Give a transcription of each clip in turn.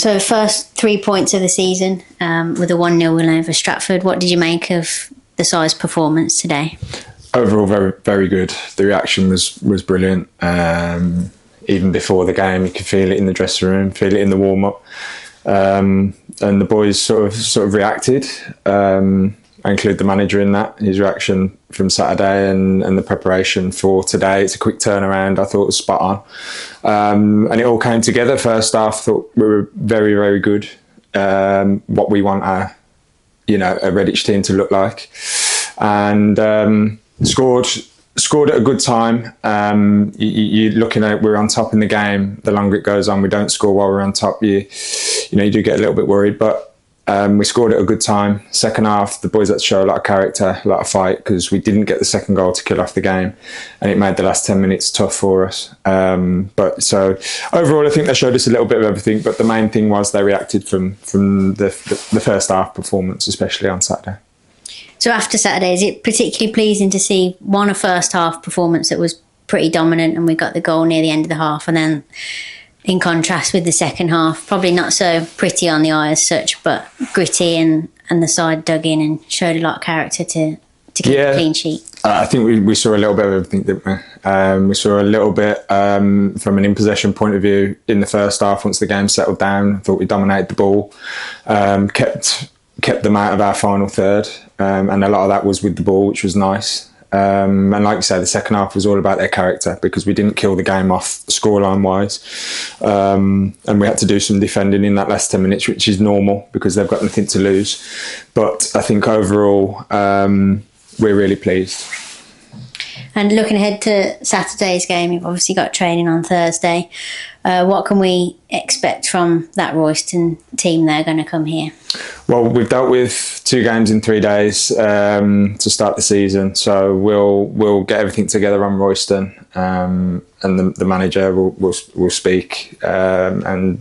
So first 3 points of the season with a 1-0 win over Stratford. What did you make of the side's performance today? Overall, very, very good. The reaction was brilliant. Even before the game, you could feel it in the dressing room, feel it in the warm-up. And the boys sort of reacted. I include the manager in that. His reaction from Saturday and the preparation for today. It's a quick turnaround. I thought it was spot on. And it all came together. First half, I thought we were very, very good. What we want a Redditch team to look like. And scored at a good time. You're looking at we're on top in the game. The longer it goes on, we don't score while we're on top. You do get a little bit worried, but we scored at a good time. Second half, the boys had to show a lot of character, a lot of fight, because we didn't get the second goal to kill off the game, and it made the last 10 minutes tough for us. But so overall, I think they showed us a little bit of everything. But the main thing was they reacted from the first half performance, especially on Saturday. So after Saturday, is it particularly pleasing to see a first half performance that was pretty dominant and we got the goal near the end of the half, and then in contrast with the second half, probably not so pretty on the eye as such, but gritty, and the side dug in and showed a lot of character to keep a clean sheet? I think we saw a little bit of everything, didn't we? We saw a little bit from an in-possession point of view in the first half. Once the game settled down, I thought we dominated the ball, kept them out of our final third, and a lot of that was with the ball, which was nice. And like you say, the second half was all about their character, because we didn't kill the game off scoreline wise, and we had to do some defending in that last 10 minutes, which is normal because they've got nothing to lose. But I think overall we're really pleased. And looking ahead to Saturday's game, you've obviously got training on Thursday. What can we expect from that Royston team that are going to come here? Well, we've dealt with 2 games in 3 days to start the season, so we'll get everything together on Royston, and the manager will speak and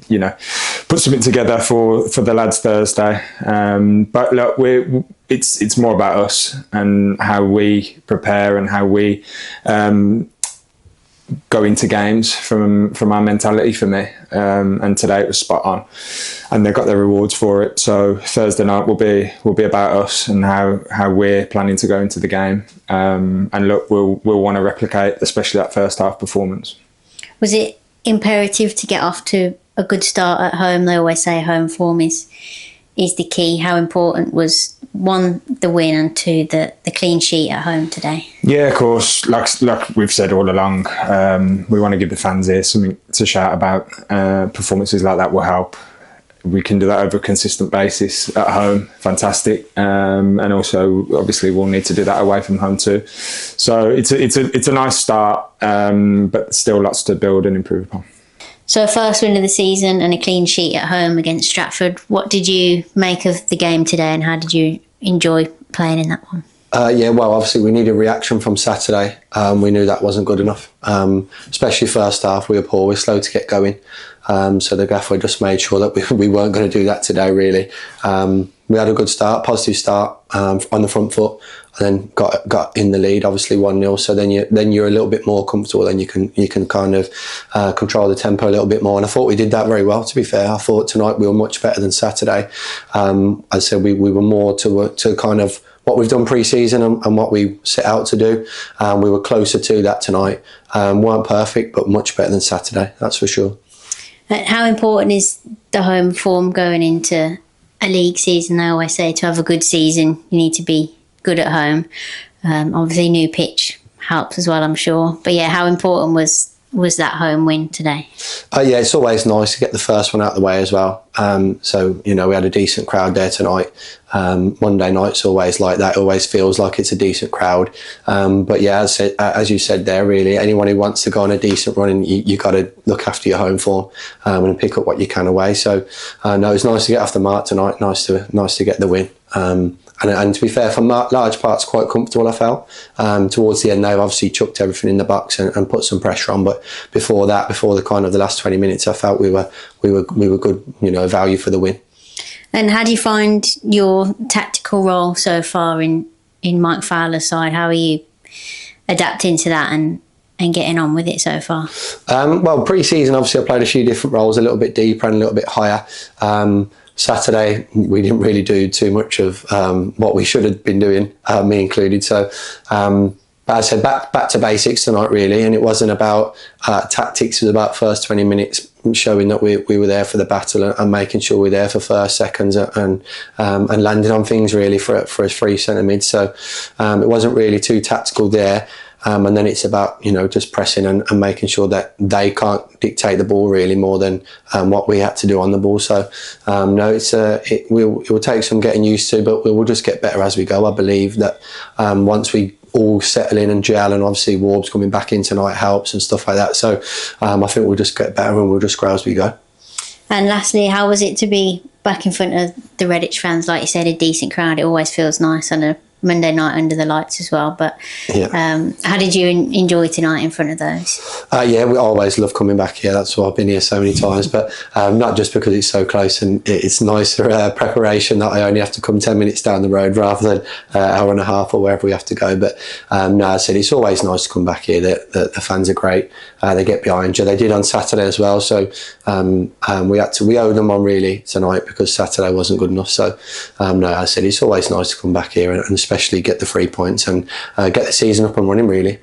put something together for the lads Thursday. But look, it's more about us and how we prepare and how we go into games from our mentality, for me. And today it was spot on, and they got their rewards for it. So Thursday night will be about us and how we're planning to go into the game. And look, we'll want to replicate, especially that first half performance. Was it imperative to get off to a good start at home? They always say home form is the key. How important was, 1, the win, and 2, the clean sheet at home today? Yeah, of course. Like we've said all along, we want to give the fans here something to shout about. Performances like that will help. We can do that over a consistent basis at home. Fantastic. And also, obviously, we'll need to do that away from home too. So it's a nice start, but still lots to build and improve upon. So first win of the season and a clean sheet at home against Stratford. What did you make of the game today, and how did you enjoy playing in that one? Well, obviously we needed a reaction from Saturday. We knew that wasn't good enough, especially first half. We were poor, we were slow to get going. So the gaffer just made sure that we weren't going to do that today, really. We had a good start, positive start on the front foot, and then got in the lead, obviously 1-0. So then you're a little bit more comfortable. Then you can kind of control the tempo a little bit more. And I thought we did that very well. To be fair, I thought tonight we were much better than Saturday. I said we were more to kind of what we've done pre-season and what we set out to do. We were closer to that tonight. Weren't perfect, but much better than Saturday. That's for sure. How important is the home form going into a league season? I always say to have a good season, you need to be good at home. Obviously, new pitch helps as well, I'm sure. But yeah, how important was that home win today? It's always nice to get the first one out of the way as well. So, we had a decent crowd there tonight. Monday night's always like that. It always feels like it's a decent crowd. But yeah, as you said there, really, anyone who wants to go on a decent run, you got to look after your home form and pick up what you can away. So, no, it's nice to get off the mark tonight. Nice to get the win. And to be fair, for large parts, quite comfortable, I felt. Towards the end, they've obviously chucked everything in the box and put some pressure on. But before the kind of the last 20 minutes, I felt we were good, value for the win. And how do you find your tactical role so far in Mike Fowler's side? How are you adapting to that and and getting on with it so far? Well, pre-season, obviously, I played a few different roles, a little bit deeper and a little bit higher. Saturday, we didn't really do too much of what we should have been doing, me included. So, but I said back to basics tonight, really, and it wasn't about tactics. It was about first 20 minutes showing that we were there for the battle and making sure we were there for first, seconds, and landing on things really for us free centre mid. So it wasn't really too tactical there. And then it's about, just pressing and making sure that they can't dictate the ball really more than what we had to do on the ball. So, no, it will take some getting used to, but we will just get better as we go. I believe that once we all settle in and gel, and obviously Warb's coming back in tonight helps and stuff like that. So I think we'll just get better and we'll just grow as we go. And lastly, how was it to be back in front of the Redditch fans? Like you said, a decent crowd. It always feels nice on a Monday night under the lights as well. But how did you enjoy tonight in front of those? Yeah, we always love coming back here. That's why I've been here so many times. But not just because it's so close and it's nicer preparation that I only have to come 10 minutes down the road rather than an hour and a half or wherever we have to go. But no, I said it's always nice to come back here. The fans are great. They get behind you. They did on Saturday as well. So we owed them on really tonight because Saturday wasn't good enough. So no, I said it's always nice to come back here and especially get the 3 points and get the season up and running really.